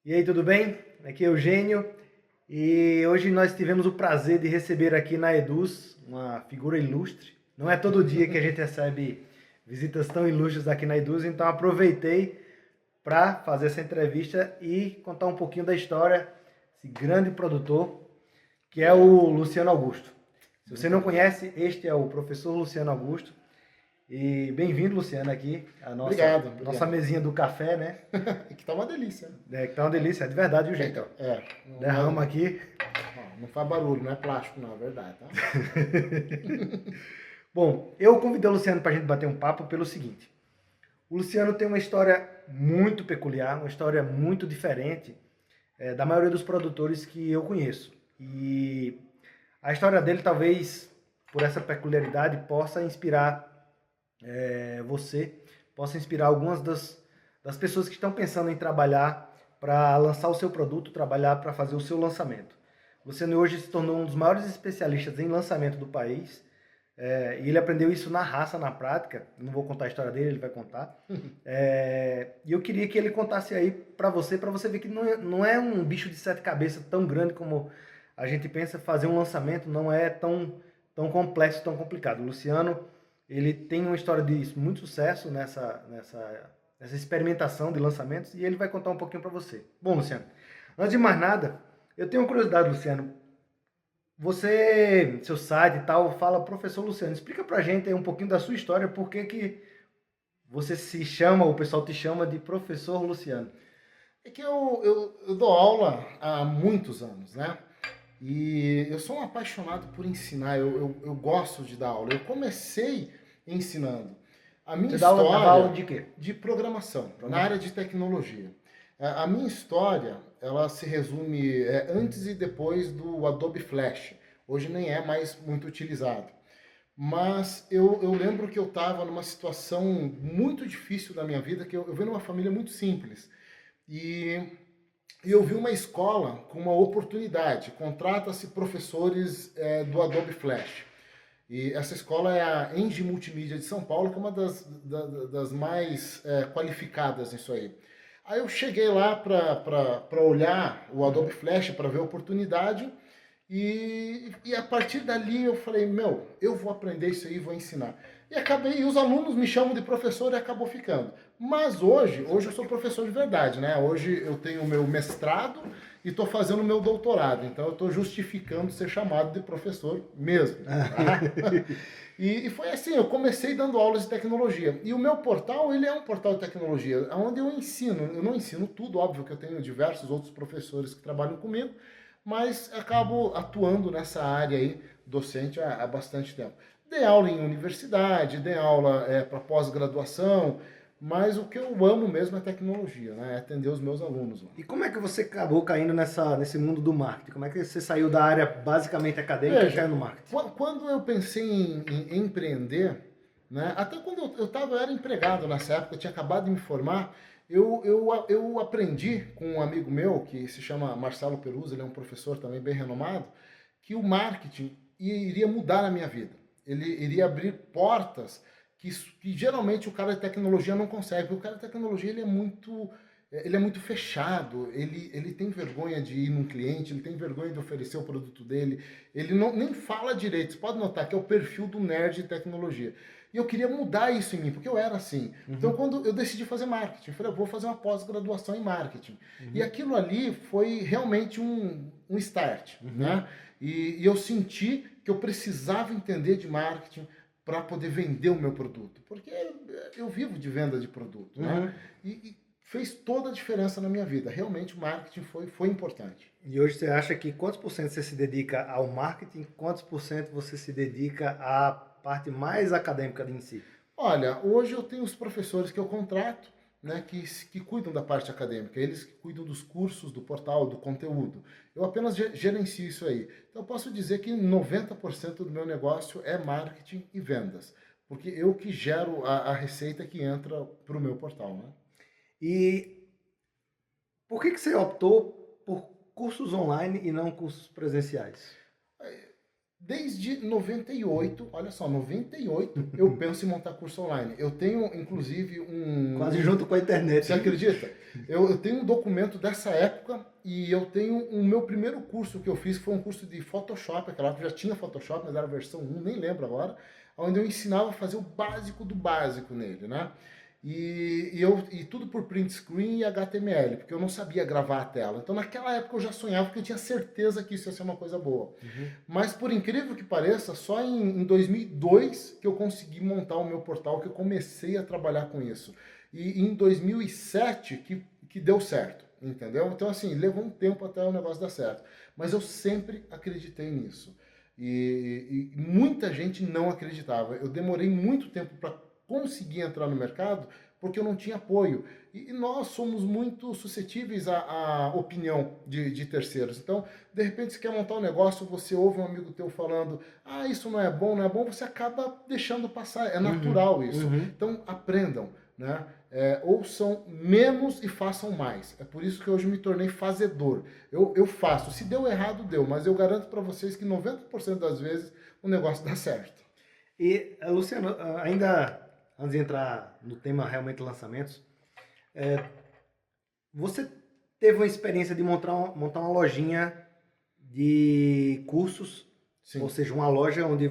E aí, tudo bem? Aqui é Eugênio e hoje nós tivemos o prazer de receber aqui na Eduz uma figura ilustre. Não é todo dia que a gente recebe visitas tão ilustres aqui na Eduz, então aproveitei para fazer essa entrevista e contar um pouquinho da história desse grande produtor que é o Luciano Augusto. Se você não conhece, este é o professor Luciano Augusto. E bem-vindo, Luciano, aqui, a nossa mesinha do café, né? Que tá uma delícia. Que tá uma delícia, é de verdade, o jeito. Derrama aqui. Não faz barulho, não é plástico, não, é verdade, tá? Bom, eu convidei o Luciano para a gente bater um papo pelo seguinte. O Luciano tem uma história muito peculiar, uma história muito diferente da maioria dos produtores que eu conheço. E a história dele, talvez, por essa peculiaridade, possa inspirar você, possa inspirar algumas das pessoas que estão pensando em trabalhar para lançar o seu produto, trabalhar para fazer o seu lançamento. Você hoje se tornou um dos maiores especialistas em lançamento do país, e ele aprendeu isso na raça, na prática. Não vou contar a história dele, ele vai contar. E eu queria que ele contasse aí para você ver que não é um bicho de sete cabeças tão grande como a gente pensa. Fazer um lançamento não é tão complexo, tão complicado. O Luciano, ele tem uma história de muito sucesso nessa experimentação de lançamentos e ele vai contar um pouquinho para você. Bom, Luciano, antes de mais nada, eu tenho uma curiosidade, Luciano. Você, seu site e tal, fala professor Luciano. Explica pra gente aí um pouquinho da sua história, por que você se chama, o pessoal te chama de professor Luciano. É que eu dou aula há muitos anos, né? E eu sou um apaixonado por ensinar, eu gosto de dar aula. Eu comecei ensinando. A minha história... Dava aula de quê? De programação, na área de tecnologia. A minha história, ela se resume antes e depois do Adobe Flash. Hoje nem é mais muito utilizado. Mas eu lembro que eu estava numa situação muito difícil da minha vida, que eu venho numa família muito simples. E eu vi uma escola com uma oportunidade, contrata-se professores do Adobe Flash. E essa escola é a Engie Multimídia de São Paulo, que é uma das mais qualificadas nisso aí. Aí eu cheguei lá para olhar o Adobe Flash, para ver a oportunidade, e a partir dali eu falei, eu vou aprender isso aí e vou ensinar. E os alunos me chamam de professor e acabou ficando. Mas hoje eu sou professor de verdade, né? Hoje eu tenho o meu mestrado e estou fazendo o meu doutorado, então eu estou justificando ser chamado de professor mesmo. Tá? E foi assim, eu comecei dando aulas de tecnologia. E o meu portal, ele é um portal de tecnologia, onde eu ensino. Eu não ensino tudo, óbvio que eu tenho diversos outros professores que trabalham comigo, mas acabo atuando nessa área aí, docente, há bastante tempo. Dei aula em universidade, dei aula para pós-graduação, mas o que eu amo mesmo é tecnologia, né? É atender os meus alunos. Lá. E como é que você acabou caindo nesse mundo do marketing? Como é que você saiu da área basicamente acadêmica e caiu no marketing? Quando eu pensei em empreender, né? Até quando eu era empregado nessa época, eu tinha acabado de me formar, eu aprendi com um amigo meu, que se chama Marcelo Peluso, ele é um professor também bem renomado, que o marketing iria mudar a minha vida. Ele iria abrir portas que geralmente o cara de tecnologia não consegue. Porque o cara de tecnologia ele é muito fechado, ele tem vergonha de ir num cliente, ele tem vergonha de oferecer o produto dele, ele nem fala direito. Você pode notar que é o perfil do nerd de tecnologia. E eu queria mudar isso em mim, porque eu era assim. Uhum. Então, quando eu decidi fazer marketing, eu falei, eu vou fazer uma pós-graduação em marketing. Uhum. E aquilo ali foi realmente um start, né? E eu senti que eu precisava entender de marketing para poder vender o meu produto. Porque eu vivo de venda de produto, né? E fez toda a diferença na minha vida. Realmente o marketing foi importante. E hoje você acha que quantos por cento você se dedica ao marketing, quantos por cento você se dedica à parte mais acadêmica em si? Olha, hoje eu tenho os professores que eu contrato, né, que cuidam da parte acadêmica, eles que cuidam dos cursos, do portal, do conteúdo. Eu apenas gerencio isso aí. Então eu posso dizer que 90% do meu negócio é marketing e vendas, porque eu que gero a receita que entra para o meu portal, né? E por que você optou por cursos online e não cursos presenciais? Desde 98, olha só, 98, eu penso em montar curso online. Eu tenho, inclusive, Quase junto com a internet. Você acredita? Eu tenho um documento dessa época e eu tenho o meu primeiro curso que eu fiz, foi um curso de Photoshop, aquela época já tinha Photoshop, mas era a versão 1, nem lembro agora, onde eu ensinava a fazer o básico do básico nele, né? E tudo por print screen e HTML, porque eu não sabia gravar a tela. Então naquela época eu já sonhava, porque eu tinha certeza que isso ia ser uma coisa boa. Mas por incrível que pareça, só em 2002 que eu consegui montar o meu portal, que eu comecei a trabalhar com isso. E em 2007 que deu certo, entendeu? Então assim, levou um tempo até o negócio dar certo. Mas eu sempre acreditei nisso. E muita gente não acreditava. Eu demorei muito tempo para conseguir entrar no mercado porque eu não tinha apoio. E nós somos muito suscetíveis à opinião de terceiros. Então, de repente, você quer montar um negócio, você ouve um amigo teu falando, ah, isso não é bom, não é bom, você acaba deixando passar. É natural isso. Então, aprendam, né? Ouçam menos e façam mais. É por isso que hoje me tornei fazedor. Eu faço. Se deu errado, deu. Mas eu garanto para vocês que 90% das vezes o negócio dá certo. E, Luciano, ainda antes de entrar no tema realmente lançamentos, você teve uma experiência de montar uma lojinha de cursos, Sim. ou seja, uma loja onde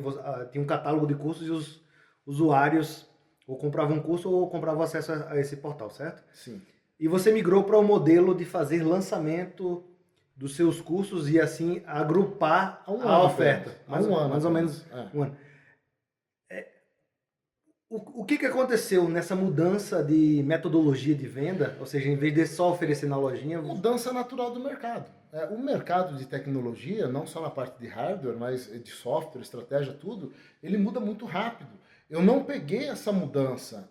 tinha um catálogo de cursos e os usuários ou compravam um curso ou compravam acesso a esse portal, certo? Sim. E você migrou para o modelo de fazer lançamento dos seus cursos e assim agrupar a oferta. Mais ou menos. Um ano. O que aconteceu nessa mudança de metodologia de venda? Ou seja, em vez de só oferecer na lojinha... Mudança natural do mercado. O mercado de tecnologia, não só na parte de hardware, mas de software, estratégia, tudo, ele muda muito rápido. Eu não peguei essa mudança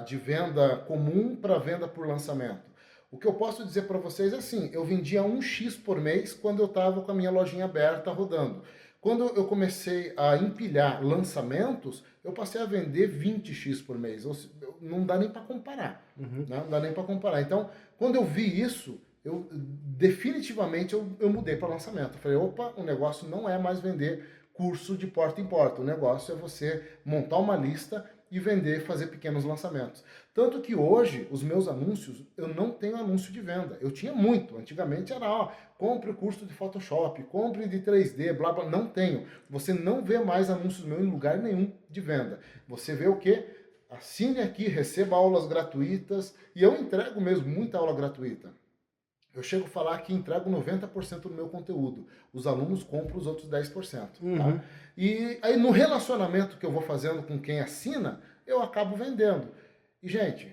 de venda comum para venda por lançamento. O que eu posso dizer para vocês é assim, eu vendia 1x por mês quando eu estava com a minha lojinha aberta rodando. Quando eu comecei a empilhar lançamentos, eu passei a vender 20x por mês. Não dá nem para comparar. Né? Não dá nem para comparar. Então, quando eu vi isso, definitivamente eu mudei para lançamento. Eu falei, opa, o negócio não é mais vender curso de porta em porta. O negócio é você montar uma lista e vender, fazer pequenos lançamentos. Tanto que hoje, os meus anúncios, eu não tenho anúncio de venda. Eu tinha muito. Antigamente era, ó, compre o curso de Photoshop, compre de 3D, blá, blá. Não tenho. Você não vê mais anúncios meus em lugar nenhum de venda. Você vê o quê? Assine aqui, receba aulas gratuitas. E eu entrego mesmo muita aula gratuita. Eu chego a falar que entrego 90% do meu conteúdo. Os alunos compram os outros 10%. Tá? E aí no relacionamento que eu vou fazendo com quem assina, eu acabo vendendo. E, gente,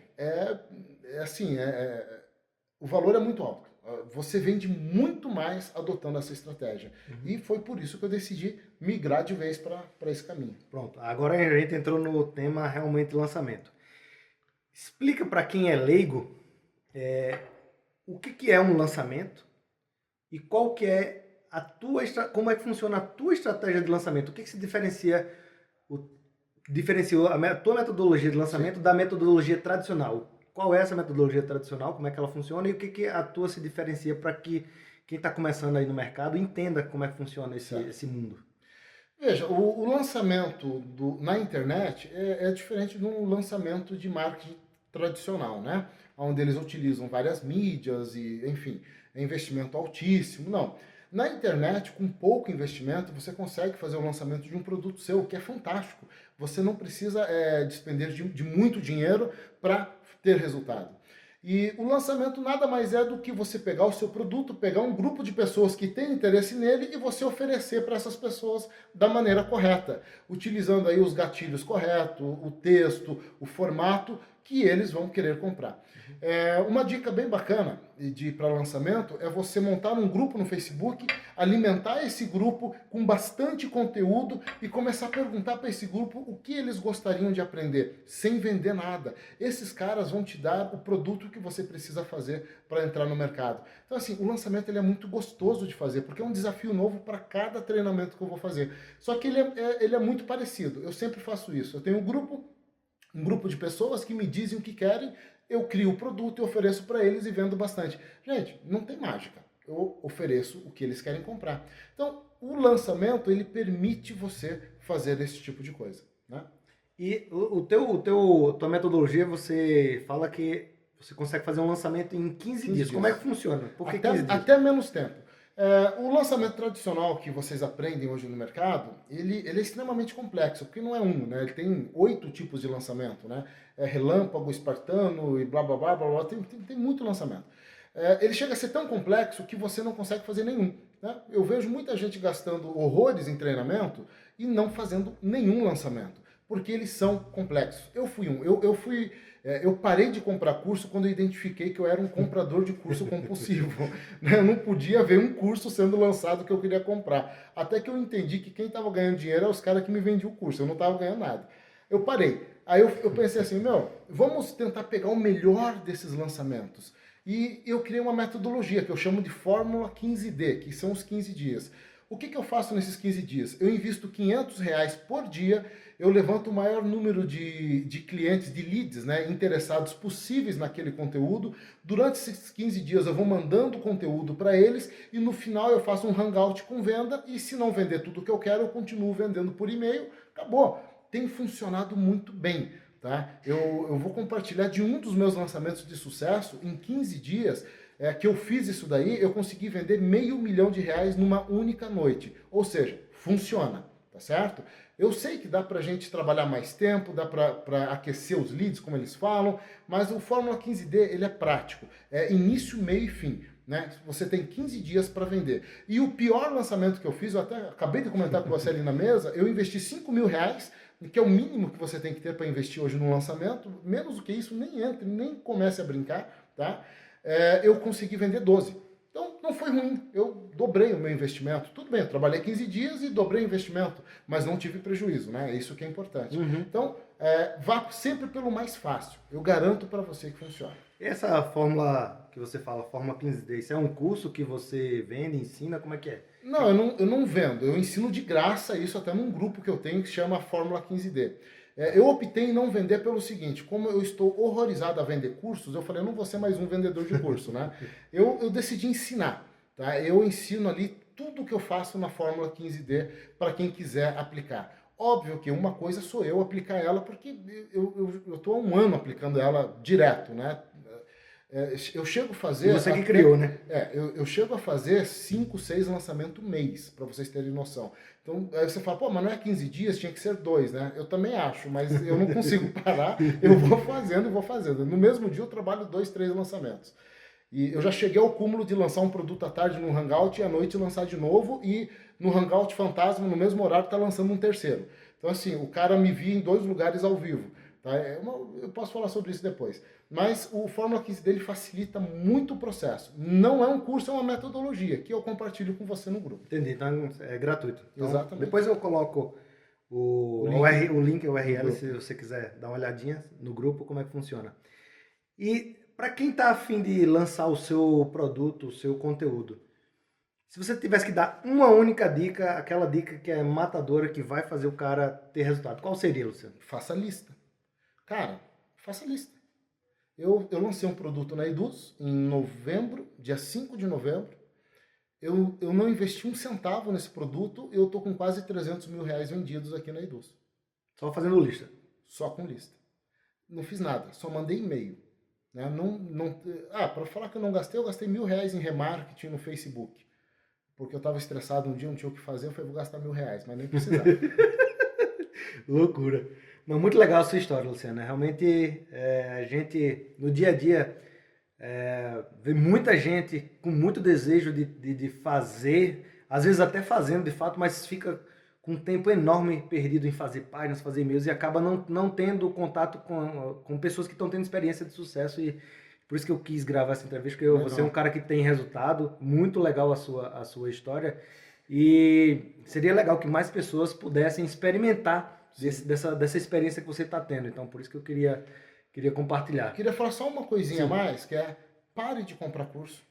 o valor é muito alto. Você vende muito mais adotando essa estratégia. E foi por isso que eu decidi migrar de vez para esse caminho. Pronto, agora a gente entrou no tema realmente lançamento. Explica para quem é leigo o que é um lançamento e qual que é como é que funciona a tua estratégia de lançamento. O que se diferencia a tua metodologia de lançamento da metodologia tradicional? Qual é essa metodologia tradicional, como é que ela funciona e o que a tua se diferencia para que quem está começando aí no mercado entenda como é que funciona esse mundo? Veja, o lançamento na internet é diferente de um lançamento de marketing tradicional, né? Onde eles utilizam várias mídias e, enfim, é investimento altíssimo. Não. Na internet, com pouco investimento, você consegue fazer o lançamento de um produto seu, que é fantástico. Você não precisa despender de muito dinheiro para ter resultado. E o lançamento nada mais é do que você pegar o seu produto, pegar um grupo de pessoas que tem interesse nele e você oferecer para essas pessoas da maneira correta, utilizando aí os gatilhos corretos, o texto, o formato que eles vão querer comprar. Uma dica bem bacana para lançamento é você montar um grupo no Facebook, alimentar esse grupo com bastante conteúdo e começar a perguntar para esse grupo o que eles gostariam de aprender, sem vender nada. Esses caras vão te dar o produto que você precisa fazer para entrar no mercado. Então assim, o lançamento ele é muito gostoso de fazer, porque é um desafio novo para cada treinamento que eu vou fazer. Só que ele é muito parecido, eu sempre faço isso. Eu tenho um grupo de pessoas que me dizem o que querem, eu crio o produto e ofereço para eles e vendo bastante. Gente, não tem mágica. eu ofereço o que eles querem comprar. Então, o lançamento, ele permite você fazer esse tipo de coisa, né? E tua metodologia, você fala que você consegue fazer um lançamento em 15 dias. Como é que funciona? Por que 15 dias? Até menos tempo. O lançamento tradicional que vocês aprendem hoje no mercado, ele é extremamente complexo, porque não é um, né? Ele tem 8 tipos de lançamento, né? Relâmpago, espartano e blá blá blá blá blá, tem muito lançamento. Ele chega a ser tão complexo que você não consegue fazer nenhum, né? Eu vejo muita gente gastando horrores em treinamento e não fazendo nenhum lançamento, porque eles são complexos. Eu fui um, eu parei de comprar curso quando eu identifiquei que eu era um comprador de curso compulsivo. Né? Eu não podia ver um curso sendo lançado que eu queria comprar. Até que eu entendi que quem estava ganhando dinheiro eram os caras que me vendiam o curso, eu não estava ganhando nada. Eu parei. Aí eu pensei assim, vamos tentar pegar o melhor desses lançamentos. E eu criei uma metodologia que eu chamo de Fórmula 15D, que são os 15 dias. O que eu faço nesses 15 dias? Eu invisto R$500 por dia, eu levanto o maior número de clientes, de leads, né, interessados possíveis naquele conteúdo. Durante esses 15 dias eu vou mandando conteúdo para eles e no final eu faço um hangout com venda e se não vender tudo o que eu quero, eu continuo vendendo por e-mail. Acabou. Tem funcionado muito bem. Tá? Eu vou compartilhar de um dos meus lançamentos de sucesso em 15 dias, que eu fiz isso daí, eu consegui vender R$500 mil numa única noite. Ou seja, funciona, tá certo? Eu sei que dá pra gente trabalhar mais tempo, dá pra aquecer os leads, como eles falam, mas o Fórmula 15D, ele é prático. É início, meio e fim. Né? Você tem 15 dias para vender. E o pior lançamento que eu fiz, eu até acabei de comentar com você ali na mesa, eu investi R$5.000, que é o mínimo que você tem que ter para investir hoje no lançamento. Menos do que isso, nem entre, nem comece a brincar, tá? Eu consegui vender 12. Então, não foi ruim. Eu dobrei o meu investimento. Tudo bem, eu trabalhei 15 dias e dobrei o investimento, mas não tive prejuízo, né? Isso que é importante. Uhum. Então, vá sempre pelo mais fácil. Eu garanto para você que funciona. Essa fórmula que você fala, Fórmula 15D, isso é um curso que você vende, ensina? Como é que é? Não, eu não vendo. Eu ensino de graça isso até num grupo que eu tenho que se chama Fórmula 15D. Eu optei em não vender pelo seguinte, como eu estou horrorizado a vender cursos, eu falei, eu não vou ser mais um vendedor de curso, né? Eu decidi ensinar, tá? Eu ensino ali tudo que eu faço na Fórmula 15D para quem quiser aplicar. Óbvio que uma coisa sou eu aplicar ela, porque eu estou há um ano aplicando ela direto, né? Eu chego a fazer... Você que criou, né? Eu chego a fazer 5, 6 lançamentos mês, para vocês terem noção. Então, aí você fala, pô, mas não é 15 dias, tinha que ser 2, né? Eu também acho, mas eu não consigo parar, eu vou fazendo e vou fazendo. No mesmo dia eu trabalho 2, 3 lançamentos. E eu já cheguei ao cúmulo de lançar um produto à tarde no Hangout e à noite lançar de novo, e no Hangout Fantasma, no mesmo horário, tá lançando um terceiro. Então, assim, o cara me via em 2 lugares ao vivo. Tá? Eu posso falar sobre isso depois. Mas o Fórmula 15 dele facilita muito o processo. Não é um curso, é uma metodologia que eu compartilho com você no grupo. Entendi, então é gratuito. Então, exatamente. Depois eu coloco o link, o URL, se você quiser dar uma olhadinha no grupo, como é que funciona. E para quem está a fim de lançar o seu produto, o seu conteúdo, se você tivesse que dar uma única dica, aquela dica que é matadora, que vai fazer o cara ter resultado, qual seria, Luciano? Faça lista. Cara, faça lista. Eu lancei um produto na Eduz em novembro, dia 5 de novembro. Eu não investi um centavo nesse produto, eu tô com quase R$300 mil vendidos aqui na Eduz. Só fazendo lista? Só com lista. Não fiz nada, só mandei e-mail. Né? Para falar que eu gastei R$1.000 em remarketing no Facebook. Porque eu estava estressado um dia, não tinha o que fazer, eu falei, vou gastar R$1.000, mas nem precisava. Loucura. Não, muito legal a sua história, Luciano. Realmente, a gente, no dia a dia, vê muita gente com muito desejo de fazer, às vezes até fazendo de fato, mas fica com um tempo enorme perdido em fazer páginas, fazer e-mails e acaba não tendo contato com pessoas que estão tendo experiência de sucesso. E por isso que eu quis gravar essa entrevista, porque você é um cara que tem resultado, muito legal a sua história. E seria legal que mais pessoas pudessem experimentar dessa experiência que você está tendo. Então, por isso que eu queria compartilhar. Queria falar só uma coisinha a mais, que é pare de comprar curso.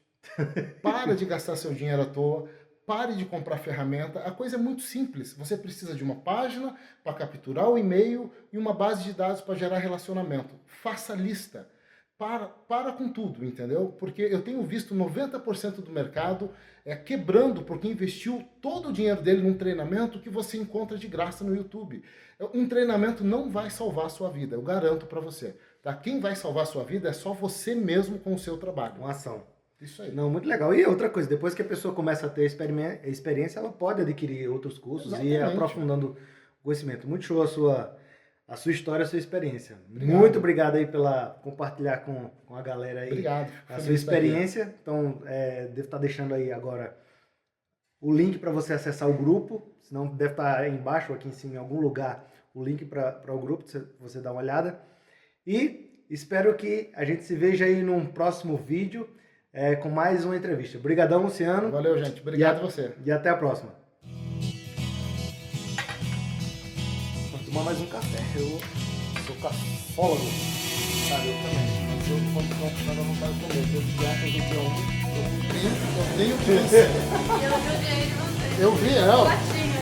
Para de gastar seu dinheiro à toa. Pare de comprar ferramenta. A coisa é muito simples. Você precisa de uma página para capturar o e-mail e uma base de dados para gerar relacionamento. Faça lista. para com tudo, entendeu? Porque eu tenho visto 90% do mercado quebrando porque investiu todo o dinheiro dele num treinamento que você encontra de graça no YouTube. Um treinamento não vai salvar a sua vida, eu garanto para você. Tá? Quem vai salvar a sua vida é só você mesmo com o seu trabalho. Uma ação. Isso aí. Não, muito legal. E outra coisa, depois que a pessoa começa a ter experiência, ela pode adquirir outros cursos e ir aprofundando o conhecimento. Muito show a sua história, a sua experiência. Obrigado. Muito obrigado aí pela compartilhar com a galera aí. Obrigado. A sua experiência. Então, devo estar deixando aí agora o link para você acessar o grupo. Senão deve estar aí embaixo, aqui em cima, em algum lugar, o link para o grupo, você dar uma olhada. E espero que a gente se veja aí num próximo vídeo com mais uma entrevista. Obrigadão, Luciano. Valeu, gente. Obrigado a você. E até a próxima. Vou tomar mais um café. Eu sou cafólogo. Sabe, eu também. Mas eu, quando não dá vontade de comer. Se eu tiver que eu tenho que vencer. E eu judiei de você. Eu vi ela. Latinha.